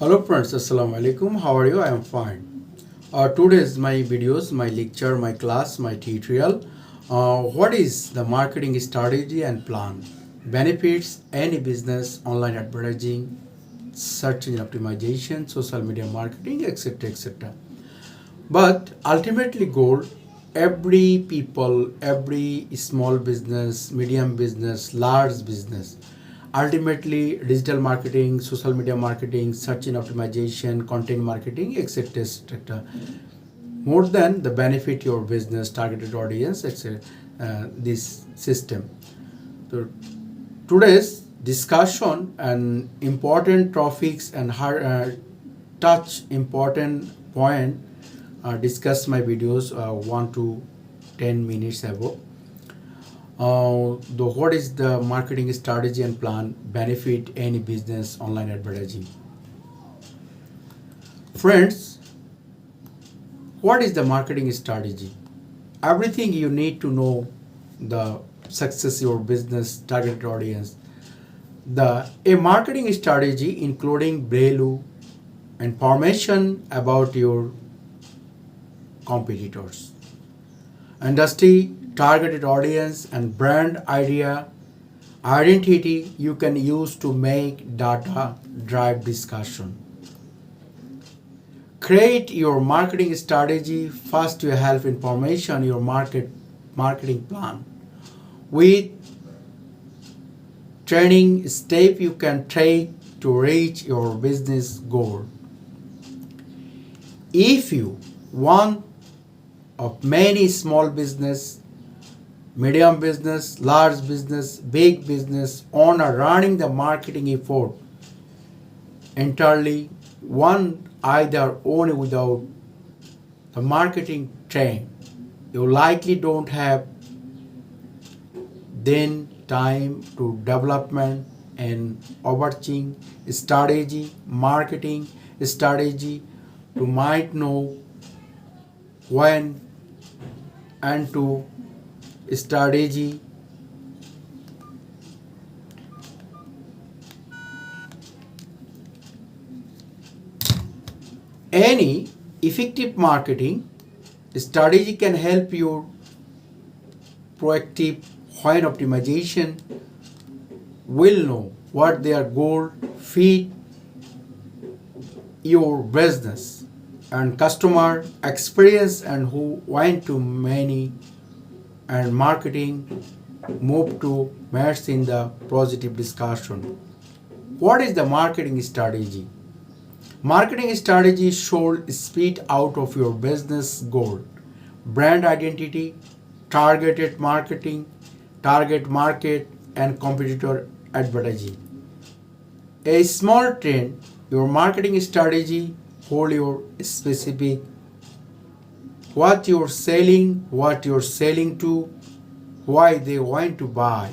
Hello friends, Assalamu alaikum. How are you? I am fine. Today's my videos, my lecture, my class, my tutorial. What is the marketing strategy and plan? Benefits any business, online advertising, search engine optimization, social media marketing, etc. etc. But ultimately goal, every people, every small business, medium business, large business, ultimately digital marketing, social media marketing, search engine optimization, content marketing, etc. etc. More than the benefit your business, targeted audience, etc. This system. So today's discussion and important topics and touch important point discuss my videos 1 to 10 minutes ago. What is the marketing strategy and plan benefit any business online advertising? Friends, what is the marketing strategy? Everything you need to know the success your business targeted audience. A marketing strategy including value information about your competitors, industry, targeted audience, and brand identity you can use to make data drive discussion. Create your marketing strategy. First, you have information your marketing plan with training step you can take to reach your business goal. If you want of many small business, medium business, large business, big business owner running the marketing effort entirely, one either own without the marketing train, you likely don't have then time to development and overseeing strategy, marketing strategy to might know when and to strategy any effective marketing strategy can help you proactive when optimization will know what their goal fit your business and customer experience and who want to many and marketing move to match in the positive discussion. What is the marketing strategy? Marketing strategy should speed out of your business goal, brand identity, targeted marketing, target market, and competitor advertising. A small trend, your marketing strategy hold your specific what you're selling to, why they want to buy.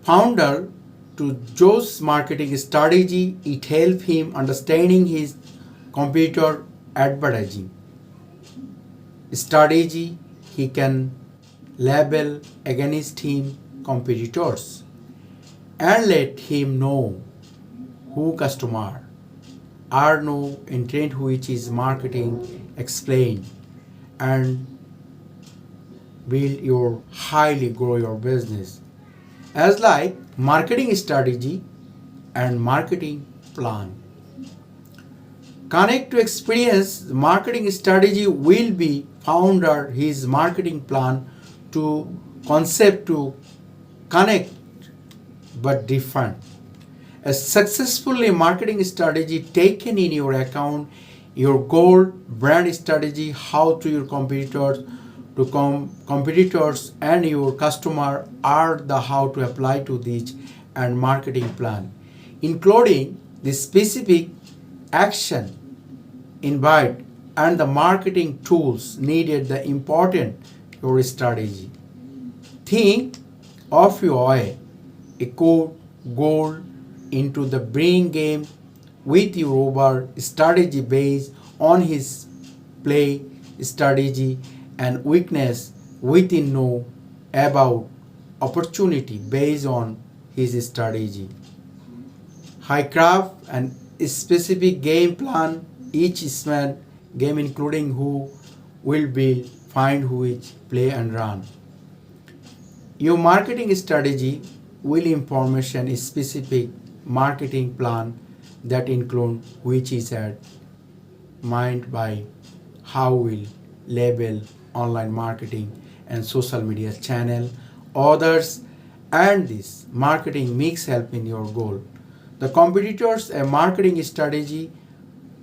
Founder to Joe's marketing strategy, it helps him understanding his competitor advertising strategy. He can label against him competitors and let him know who customer are no intent which is marketing explain and will your highly grow your business as like marketing strategy and marketing plan. Connect to experience marketing strategy will be founder his marketing plan to concept to connect but different. A successful marketing strategy taken in your account, your goal, brand strategy, how to your competitors, competitors and your customer are the how to apply to this and marketing plan, including the specific action, invite and the marketing tools needed the important your strategy. Think of your a code goal into the brain game with your over strategy based on his play strategy and weakness within know about opportunity based on his strategy. He craft and specific game plan each SMM game including who will build, find which, play and run. Your marketing strategy will information a specific marketing plan that include which is at mind by how will label online marketing and social media channel others and this marketing mix help in your goal. The competitors a marketing strategy,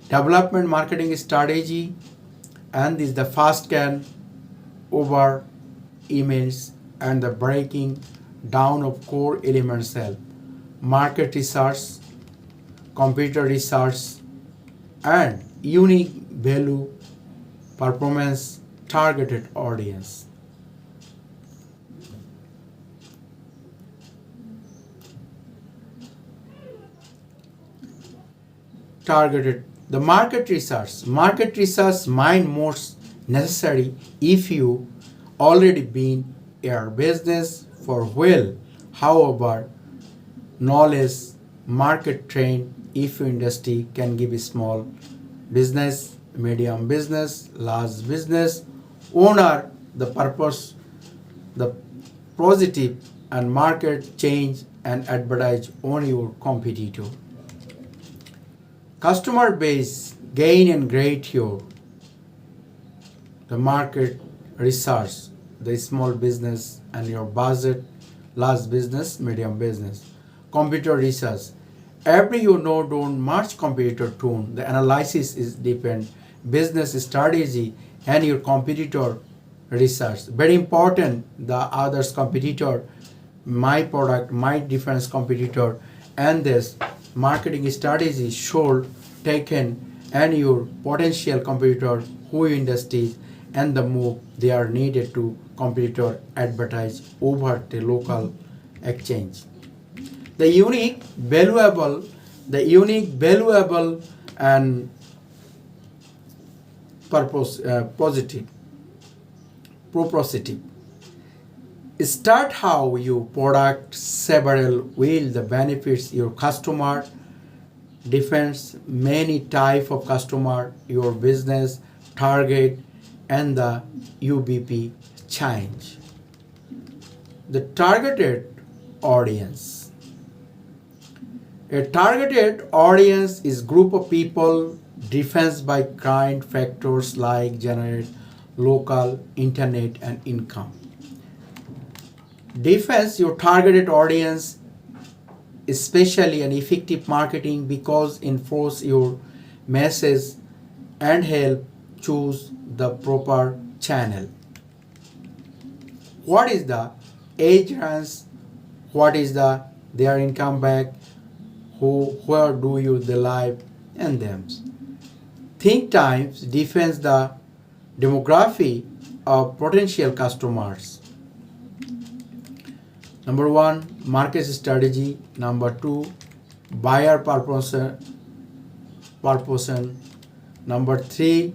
development marketing strategy and this the fast can over emails and the breaking down of core elements help. Market research, computer research and unique value performance targeted audience. Targeted the market research mind most necessary if you already been your business for well. However, knowledge market trend if your industry can give a small business, medium business, large business owner the purpose, the positive and market change and advertise on your competitor. Customer base gain and grade your the market research, the small business and your budget, large business, medium business. Computer research. Every you know don't much competitor tune. The analysis is depend business strategy and your competitor research. Very important the others competitor, my product, my difference competitor and this marketing strategy should taken and your potential competitor who industries and the move they are needed to competitor advertise over the local exchange. The unique valuable and purpose positive propositive. Start how you product several will the benefits your customer defense many type of customer your business target and the UBP change. The targeted audience. A targeted audience is group of people defense by kind factors like generate local internet and income. Defense your targeted audience especially an effective marketing because enforce your message and help choose the proper channel. What is the age range? What is the their income back? Where do you the live and them? Think times defines the demography of potential customers. Number one, market strategy. Number two, buyer purpose. Number three,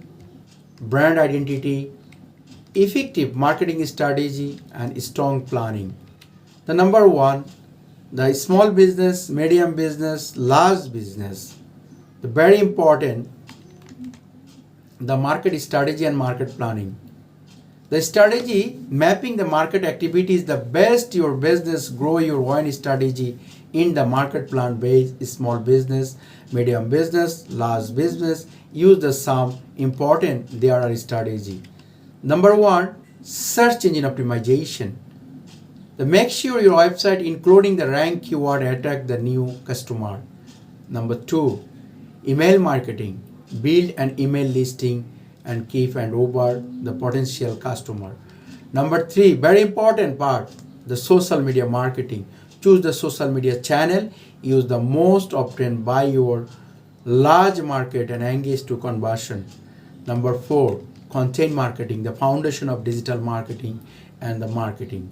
brand identity, effective marketing strategy, and strong planning. The number one, the small business, medium business, large business. The very important, the market strategy and market planning. The strategy mapping the market activities the best your business grow your own strategy in the market plan based small business, medium business, large business. Use the sum important there are strategy. Number one, search engine optimization. The make sure your website including the rank keyword attract the new customer. Number two, email marketing. Build an email listing and keep and over the potential customer. Number three, very important part, the social media marketing. Choose the social media channel, use the most often by your large market and engage to conversion. Number four, content marketing, the foundation of digital marketing and the marketing.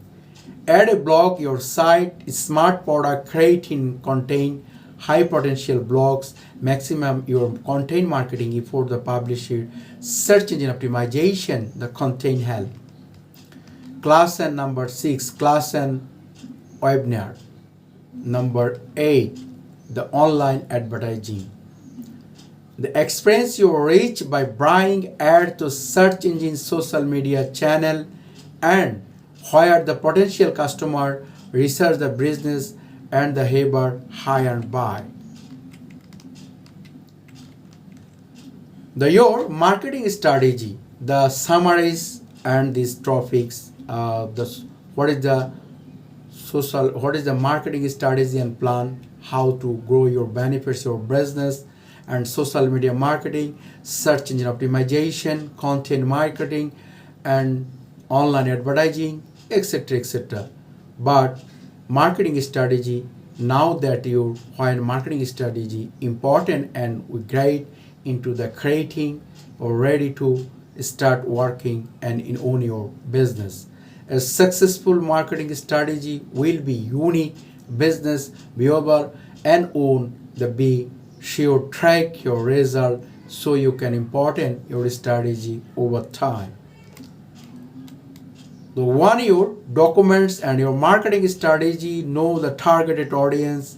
Add a blog, your site, smart product, creating content, high potential blogs, maximum your content marketing before the publisher, search engine optimization, the content help. Class and number six, class and webinar. Number 8, the online advertising. The experience you reach by buying ad to search engine social media channel and where the potential customer research the business and the haber hire and buy. Your marketing strategy, the summaries and these topics, what is the marketing strategy and plan, how to grow your benefits, your business, and social media marketing, search engine optimization, content marketing, and online advertising, etc. etc. But marketing strategy, now that you find marketing strategy important and we great into the creating or ready to start working and in own your business. A successful marketing strategy will be unique, business viable, and own the be sure track your result so you can important your strategy over time. The one your documents and your marketing strategy, know the targeted audience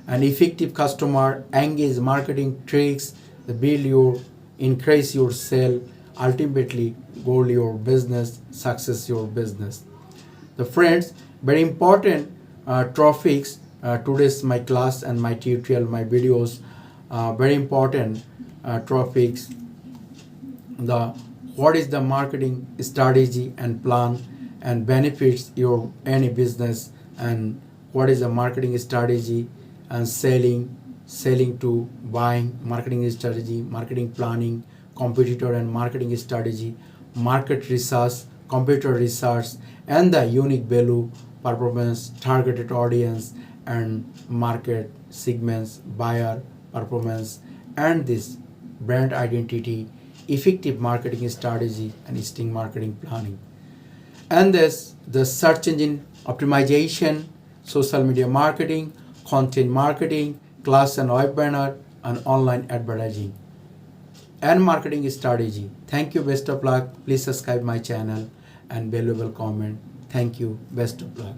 and effective customer, engage marketing tricks, the build your increase your sale, ultimately goal your business, success your business. The friends, very important topics. Today's my class and my tutorial, my videos, very important topics. The what is the marketing strategy and plan and benefits your any business, and what is the marketing strategy and selling to buying, marketing strategy, marketing planning, competitor and marketing strategy, market research, computer research, and the unique value, performance, targeted audience, and market segments, buyer performance, and this brand identity, effective marketing strategy, and distinct marketing planning. And this the search engine optimization, social media marketing, content marketing, class and web banner, and online advertising, and marketing strategy. Thank you, best of luck. Please subscribe my channel and valuable comment. Thank you, best of luck.